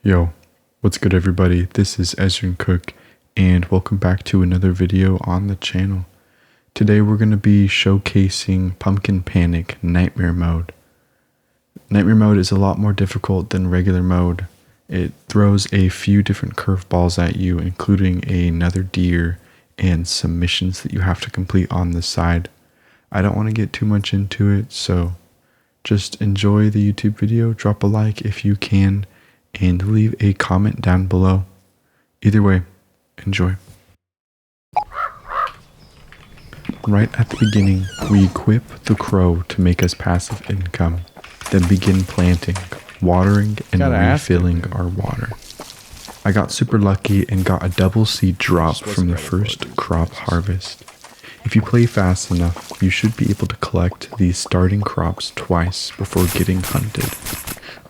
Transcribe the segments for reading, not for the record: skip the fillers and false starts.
Yo, what's good everybody? This is Ezrin Cook and welcome back to another video on the channel. Today we're going to be showcasing Pumpkin Panic Nightmare Mode. Nightmare Mode is a lot more difficult than regular mode. It throws a few different curveballs at you, including another deer and some missions that you have to complete on the side. I don't want to get too much into it, so just enjoy the YouTube video, drop a like if you can, and leave a comment down below. Either way, enjoy. Right at the beginning, we equip the crow to make us passive income, then begin planting, watering, and refilling our water. I got super lucky and got a double seed drop from the first crop harvest. If you play fast enough, you should be able to collect these starting crops twice before getting hunted.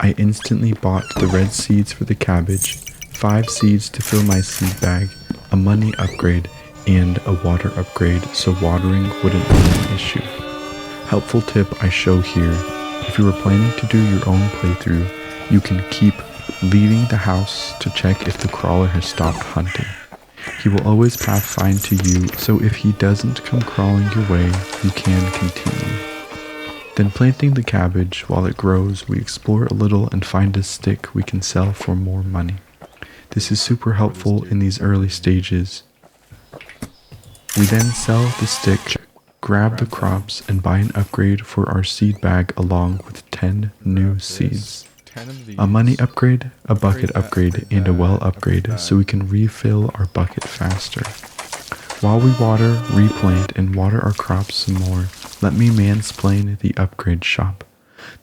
I instantly bought the red seeds for the cabbage, 5 seeds to fill my seed bag, a money upgrade, and a water upgrade so watering wouldn't be an issue. Helpful tip I show here: if you are planning to do your own playthrough, you can keep leaving the house to check if the crawler has stopped hunting. He will always pathfind to you, so if he doesn't come crawling your way, you can continue. Then planting the cabbage, while it grows, we explore a little and find a stick we can sell for more money. This is super helpful in these early stages. We then sell the stick, grab the crops, and buy an upgrade for our seed bag along with 10 new seeds. A money upgrade, a bucket upgrade, and a well upgrade so we can refill our bucket faster. While we water, replant, and water our crops some more, let me mansplain the upgrade shop.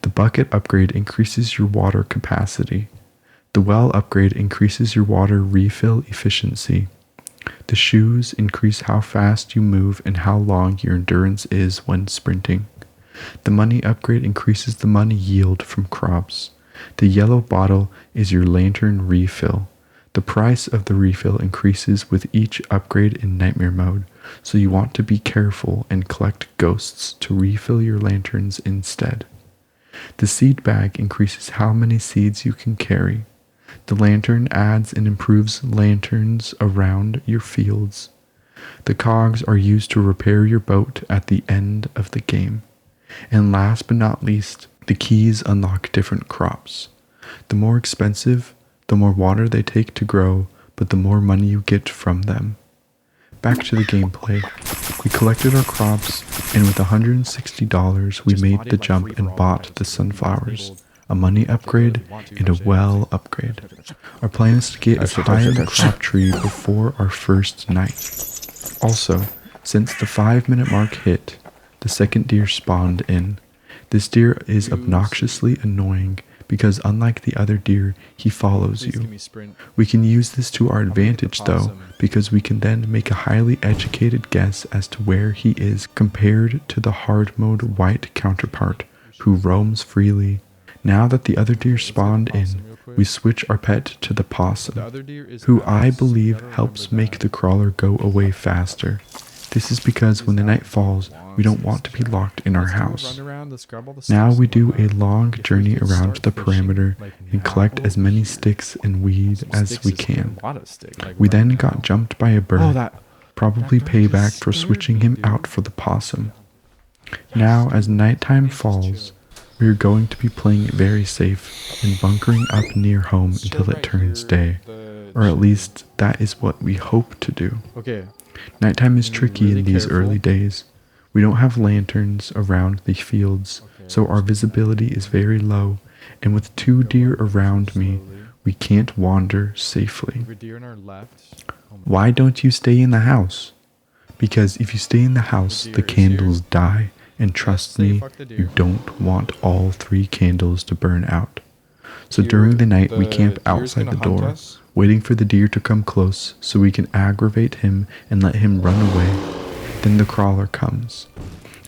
The bucket upgrade increases your water capacity. The well upgrade increases your water refill efficiency. The shoes increase how fast you move and how long your endurance is when sprinting. The money upgrade increases the money yield from crops. The yellow bottle is your lantern refill. The price of the refill increases with each upgrade in Nightmare Mode, so you want to be careful and collect ghosts to refill your lanterns instead. The seed bag increases how many seeds you can carry. The lantern adds and improves lanterns around your fields. The cogs are used to repair your boat at the end of the game. And last but not least, the keys unlock different crops. The more expensive, the more water they take to grow, but the more money you get from them. Back to the gameplay. We collected our crops, and with $160 we made the jump and bought the sunflowers, a money upgrade, and a well upgrade. Our plan is to get as high in the crop tree before our first night. Also, since the 5-minute mark hit, the second deer spawned in. This deer is obnoxiously annoying because unlike the other deer, he follows you. We can use this to our advantage though, because we can then make a highly educated guess as to where he is compared to the hard mode white counterpart, who roams freely. Now that the other deer spawned in, we switch our pet to the possum, who I believe helps make the crawler go away faster. This is because when the night falls, we don't want to be locked in our house. Now we do a long journey around the perimeter and collect as many sticks and weed as we can. We then got jumped by a bird, probably payback for switching him out for the possum. Now as nighttime falls, we are going to be playing it very safe and bunkering up near home until it turns day, or at least that is what we hope to do. Nighttime is tricky in these early days. We don't have lanterns around the fields, so our visibility is very low, and with 2 deer around me, we can't wander safely. Why don't you stay in the house? Because if you stay in the house, the candles die, and trust me, you don't want all 3 candles to burn out. So during the night, we camp outside the door, waiting for the deer to come close so we can aggravate him and let him run away. Then the crawler comes,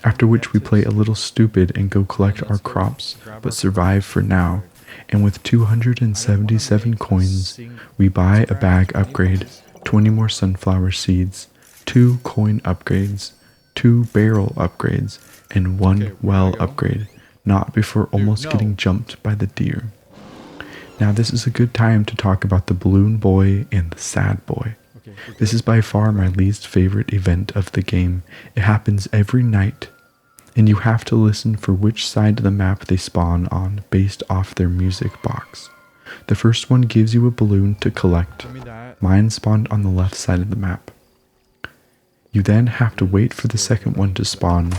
after which we play a little stupid and go collect our crops, but survive for now, and with 277 coins, we buy a bag upgrade, 20 more sunflower seeds, 2 coin upgrades, 2 barrel upgrades, and 1 well upgrade, not before almost getting jumped by the deer. Now this is a good time to talk about the balloon boy and the sad boy. This is by far my least favorite event of the game. It happens every night, and you have to listen for which side of the map they spawn on based off their music box. The first one gives you a balloon to collect. Mine spawned on the left side of the map. You then have to wait for the second one to spawn.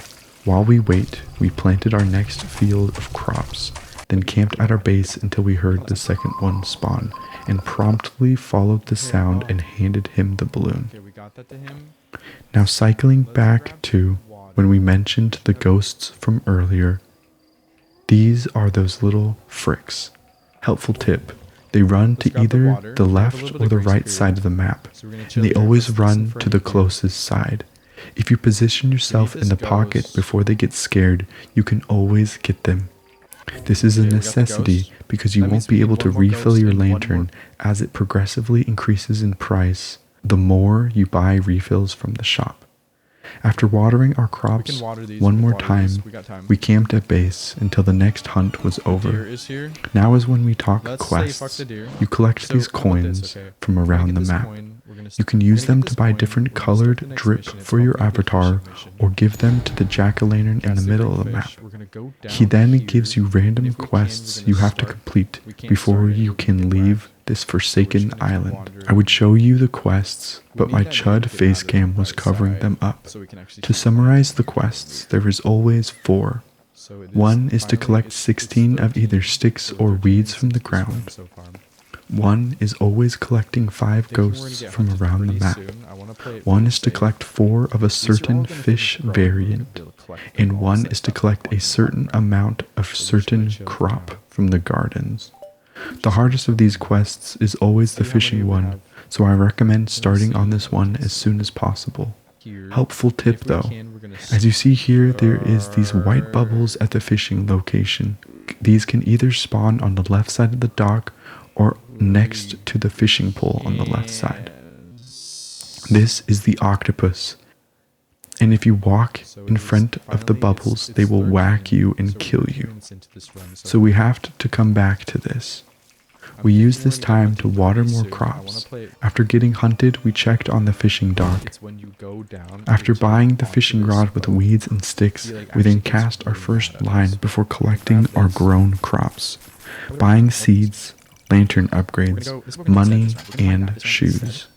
While we wait, we planted our next field of crops, then camped at our base until we heard the second one spawn, and promptly followed the sound and handed him the balloon. Now cycling back to when we mentioned the ghosts from earlier, these are those little fricks. Helpful tip, they run to either the left or the right side of the map, and they always run to the closest side. If you position yourself in the pocket before they get scared, you can always get them. This is a necessity because you won't be able to refill your lantern as it progressively increases in price the more you buy refills from the shop. After watering our crops one more time, we camped at base until the next hunt was over. Now is when we talk quests. You collect these coins from around the map. You can use them to buy different colored drip for your avatar or give them to the jack-o'-lantern in the middle of the map. He then gives you random quests you have to complete before you can leave this forsaken island. I would show you the quests, but my chud facecam was covering them up. To summarize the quests, there is always 4. One is to collect 16 of either sticks or weeds from the ground. One is always collecting 5 ghosts from around the map. One is to collect 4 of a certain fish variant, and one is to collect a certain amount of certain crop from the gardens. The hardest of these quests is always the fishing one, so I recommend starting on this one as soon as possible. Helpful tip though, as you see here, there is these white bubbles at the fishing location. These can either spawn on the left side of the dock or next to the fishing pole on the left side. This is the octopus, and if you walk in front of the bubbles, they will whack you and kill you. So we have to come back to this. We use this time to water more crops. After getting hunted, we checked on the fishing dock. After buying the fishing rod with weeds and sticks, we then cast our first line before collecting our grown crops, buying seeds, lantern upgrades, money, and shoes.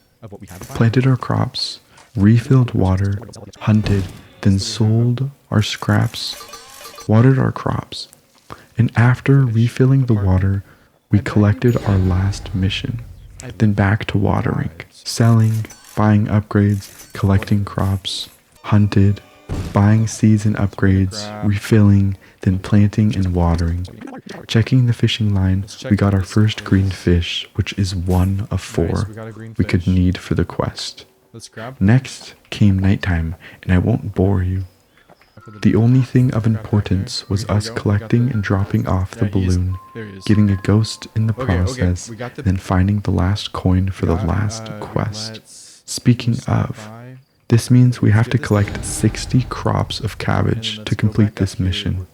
Planted our crops, refilled water, hunted, then sold our scraps, watered our crops, and after refilling the water, we collected our last mission, then back to watering, selling, buying upgrades, collecting crops, hunted, buying seeds and upgrades, refilling, then planting and watering. Checking the fishing line, we got our first green fish, which is 1 of 4 we could need for the quest. Next came nighttime, and I won't bore you. The only thing of importance was us collecting and dropping off the balloon, getting a ghost in the process, and then finding the last coin for the last quest. Speaking of, this means we have to collect 60 crops of cabbage to complete this mission.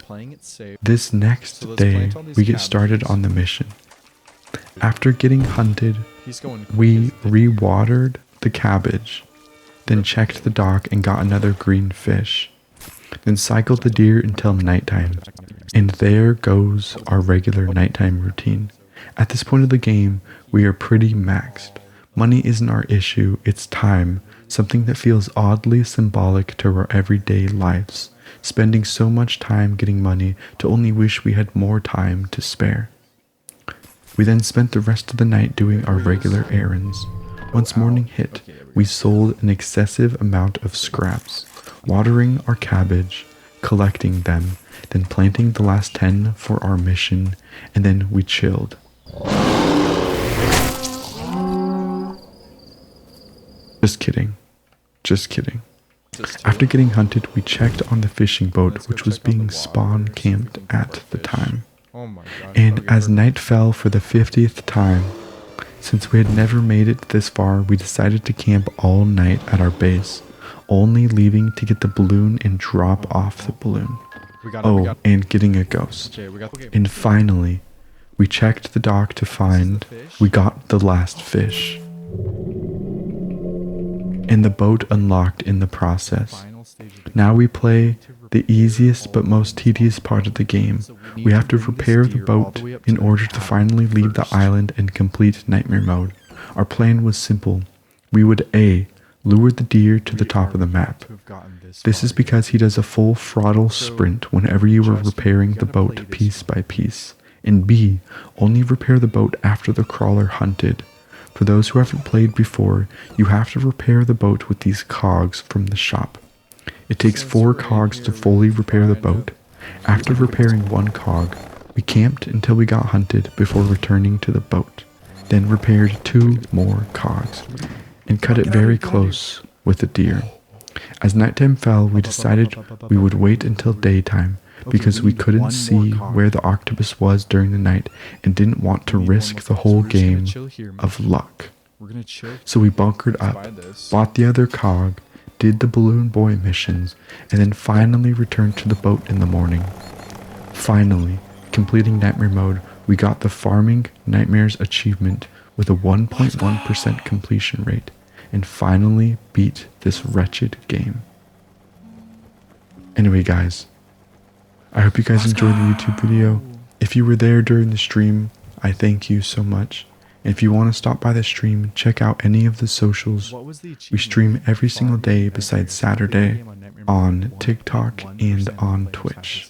This next day, we get started on the mission. After getting hunted, we re-watered the cabbage, then checked the dock and got another green fish, then cycled the deer until nighttime, and there goes our regular nighttime routine. At this point of the game, we are pretty maxed. Money isn't our issue, it's time, something that feels oddly symbolic to our everyday lives, spending so much time getting money to only wish we had more time to spare. We then spent the rest of the night doing our regular errands. Once morning hit, we sold an excessive amount of scraps, watering our cabbage, collecting them, then planting the last 10 for our mission, and then we chilled. Just kidding. Just kidding. After getting hunted, we checked on the fishing boat, which was being spawn camped at the time. And as night fell for the 50th time, since we had never made it this far, we decided to camp all night at our base, only leaving to get the balloon and drop off the balloon. And getting a ghost. And finally, We checked the dock to find we got the last fish. And the boat unlocked in the process. Now we play the easiest but most tedious part of the game. We have to repair the boat in order to finally leave the island and complete nightmare mode. Our plan was simple. We would A. lure the deer to the top of the map. This is because he does a full throttle sprint whenever you are repairing the boat piece by piece. And B. only repair the boat after the crawler hunted. For those who haven't played before, you have to repair the boat with these cogs from the shop. It takes 4 cogs to fully repair the boat. After repairing 1 cog, we camped until we got hunted before returning to the boat, then repaired 2 more cogs, and cut it very close with the deer. As nighttime fell, we decided we would wait until daytime because we couldn't see where the octopus was during the night and didn't want to risk the whole game of luck. So we bunkered up, bought the other cog, did the Balloon Boy missions, and then finally returned to the boat in the morning. Finally, completing Nightmare Mode, we got the Farming Nightmares achievement with a 1.1% completion rate, and finally beat this wretched game. Anyway guys, I hope you guys enjoyed the YouTube video. If you were there during the stream, I thank you so much. And if you want to stop by the stream, check out any of the socials. We stream every single day besides Saturday on TikTok and on Twitch.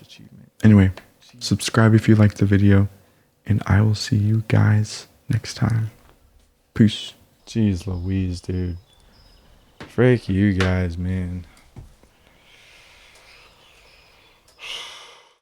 Anyway, subscribe if you liked the video, and I will see you guys next time. Peace. Jeez Louise, dude. Frick you guys, man.